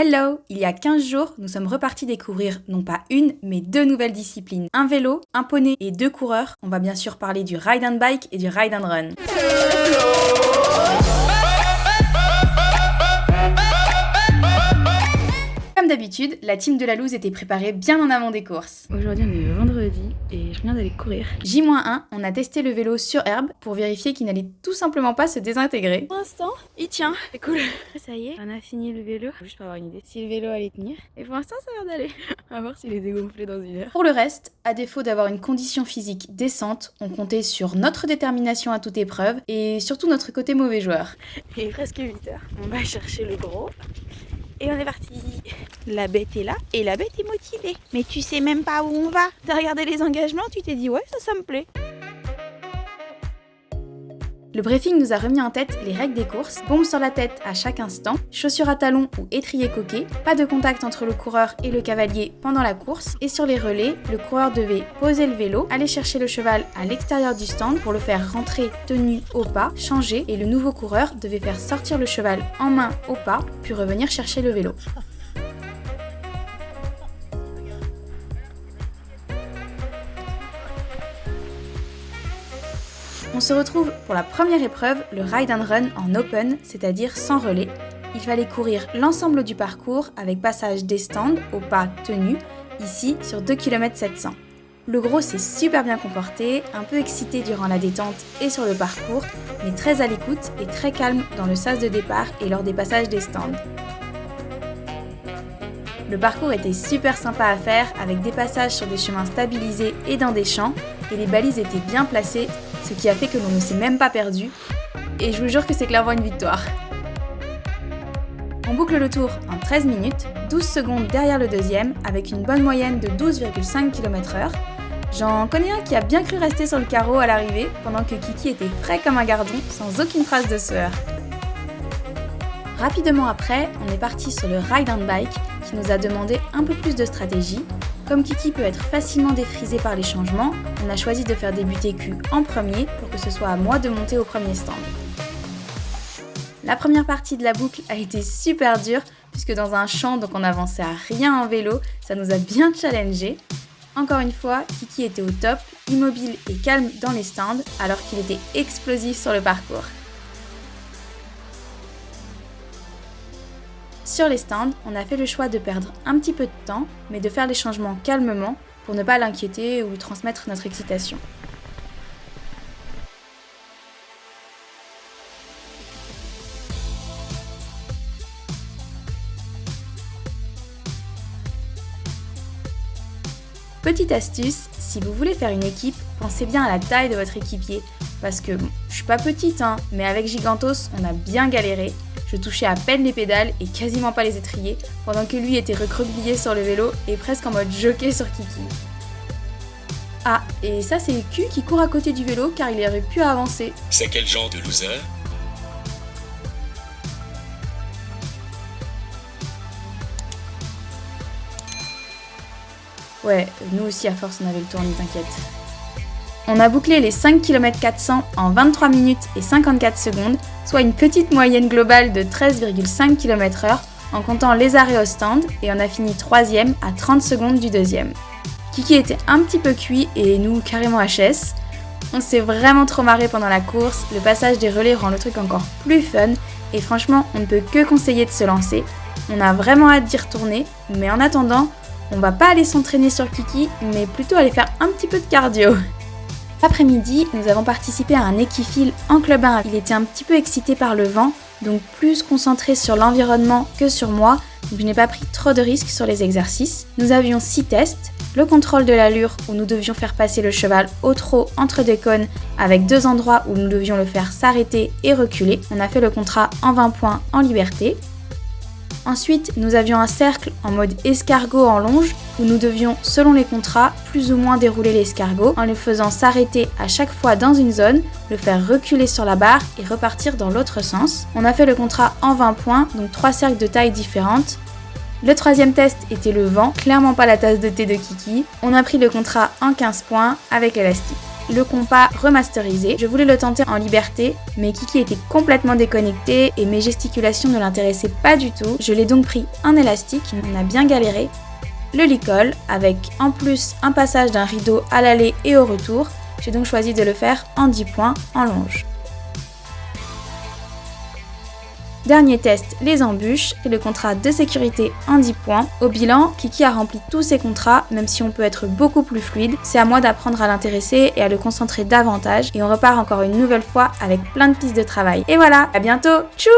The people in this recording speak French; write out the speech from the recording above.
Hello! Il y a 15 jours, nous sommes repartis découvrir non pas une, mais deux nouvelles disciplines. Un vélo, un poney et deux coureurs. On va bien sûr parler du ride and bike et du ride and run. Comme d'habitude, la team de la loose était préparée bien en amont des courses. Aujourd'hui on est vendredi et je viens d'aller courir. J-1, on a testé le vélo sur herbe pour vérifier qu'il n'allait tout simplement pas se désintégrer. Pour l'instant, il tient, c'est cool. Ça y est, on a fini le vélo. Juste pour avoir une idée si le vélo allait tenir. Et pour l'instant ça a l'air d'aller. On va voir s'il est dégonflé dans une heure. Pour le reste, à défaut d'avoir une condition physique décente, on comptait sur notre détermination à toute épreuve et surtout notre côté mauvais joueur. Il est presque 8h. On va chercher le gros. Et on est parti. La bête est là et la bête est motivée. Mais tu sais même pas où on va. T'as regardé les engagements, tu t'es dit ouais, ça me plaît. Le briefing nous a remis en tête les règles des courses, bombe sur la tête à chaque instant, chaussures à talons ou étriers coquets, pas de contact entre le coureur et le cavalier pendant la course, et sur les relais, le coureur devait poser le vélo, aller chercher le cheval à l'extérieur du stand pour le faire rentrer tenu au pas, changer, et le nouveau coureur devait faire sortir le cheval en main au pas, puis revenir chercher le vélo. On se retrouve pour la première épreuve, le ride and run en open, c'est-à-dire sans relais. Il fallait courir l'ensemble du parcours avec passage des stands au pas tenu, ici sur 2 km 700. Le gros s'est super bien comporté, un peu excité durant la détente et sur le parcours, mais très à l'écoute et très calme dans le sas de départ et lors des passages des stands. Le parcours était super sympa à faire avec des passages sur des chemins stabilisés et dans des champs, et les balises étaient bien placées, ce qui a fait que l'on ne s'est même pas perdu, et je vous jure que c'est clairement une victoire. On boucle le tour en 13 minutes, 12 secondes derrière le deuxième, avec une bonne moyenne de 12,5 km/h. J'en connais un qui a bien cru rester sur le carreau à l'arrivée, pendant que Kiki était frais comme un gardon, sans aucune trace de sueur. Rapidement après, on est parti sur le ride and bike, qui nous a demandé un peu plus de stratégie. Comme Kiki peut être facilement défrisé par les changements, on a choisi de faire débuter Q en premier pour que ce soit à moi de monter au premier stand. La première partie de la boucle a été super dure puisque dans un champ, donc on n'avançait à rien en vélo, ça nous a bien challengé. Encore une fois, Kiki était au top, immobile et calme dans les stands alors qu'il était explosif sur le parcours. Sur les stands, on a fait le choix de perdre un petit peu de temps, mais de faire les changements calmement pour ne pas l'inquiéter ou lui transmettre notre excitation. Petite astuce, si vous voulez faire une équipe, pensez bien à la taille de votre équipier. Parce que je suis pas petite, mais avec Gigantos, on a bien galéré. Je touchais à peine les pédales et quasiment pas les étriers, pendant que lui était recroquevillé sur le vélo et presque en mode jockey sur Kiki. Ah, et ça c'est Q qui court à côté du vélo car il aurait pu avancer. C'est quel genre de loser? Ouais, nous aussi à force on avait le tournis, t'inquiète. On a bouclé les 5 km 400 en 23 minutes et 54 secondes, soit une petite moyenne globale de 13,5 km/h en comptant les arrêts au stand, et on a fini 3ème à 30 secondes du deuxième. Kiki était un petit peu cuit et nous carrément HS. On s'est vraiment trop marré pendant la course, le passage des relais rend le truc encore plus fun et franchement on ne peut que conseiller de se lancer. On a vraiment hâte d'y retourner, mais en attendant, on va pas aller s'entraîner sur Kiki, mais plutôt aller faire un petit peu de cardio. L'après-midi, nous avons participé à un équifil en club 1. Il était un petit peu excité par le vent, donc plus concentré sur l'environnement que sur moi, donc je n'ai pas pris trop de risques sur les exercices. Nous avions 6 tests, le contrôle de l'allure où nous devions faire passer le cheval au trot entre deux cônes avec 2 endroits où nous devions le faire s'arrêter et reculer. On a fait le contrat en 20 points en liberté. Ensuite, nous avions un cercle en mode escargot en longe où nous devions, selon les contrats, plus ou moins dérouler l'escargot en le faisant s'arrêter à chaque fois dans une zone, le faire reculer sur la barre et repartir dans l'autre sens. On a fait le contrat en 20 points, donc 3 cercles de taille différentes. Le 3e test était le vent, clairement pas la tasse de thé de Kiki. On a pris le contrat en 15 points avec élastique. le compas remasterisé. Je voulais le tenter en liberté, mais Kiki était complètement déconnecté et mes gesticulations ne l'intéressaient pas du tout. Je l'ai donc pris un élastique, on a bien galéré, le licol, avec en plus un passage d'un rideau à l'aller et au retour. J'ai donc choisi de le faire en 10 points en longe. Dernier test, les embûches et le contrat de sécurité en 10 points. Au bilan, Kiki a rempli tous ses contrats, même si on peut être beaucoup plus fluide. C'est à moi d'apprendre à l'intéresser et à le concentrer davantage. Et on repart encore une nouvelle fois avec plein de pistes de travail. Et voilà, à bientôt, tchou!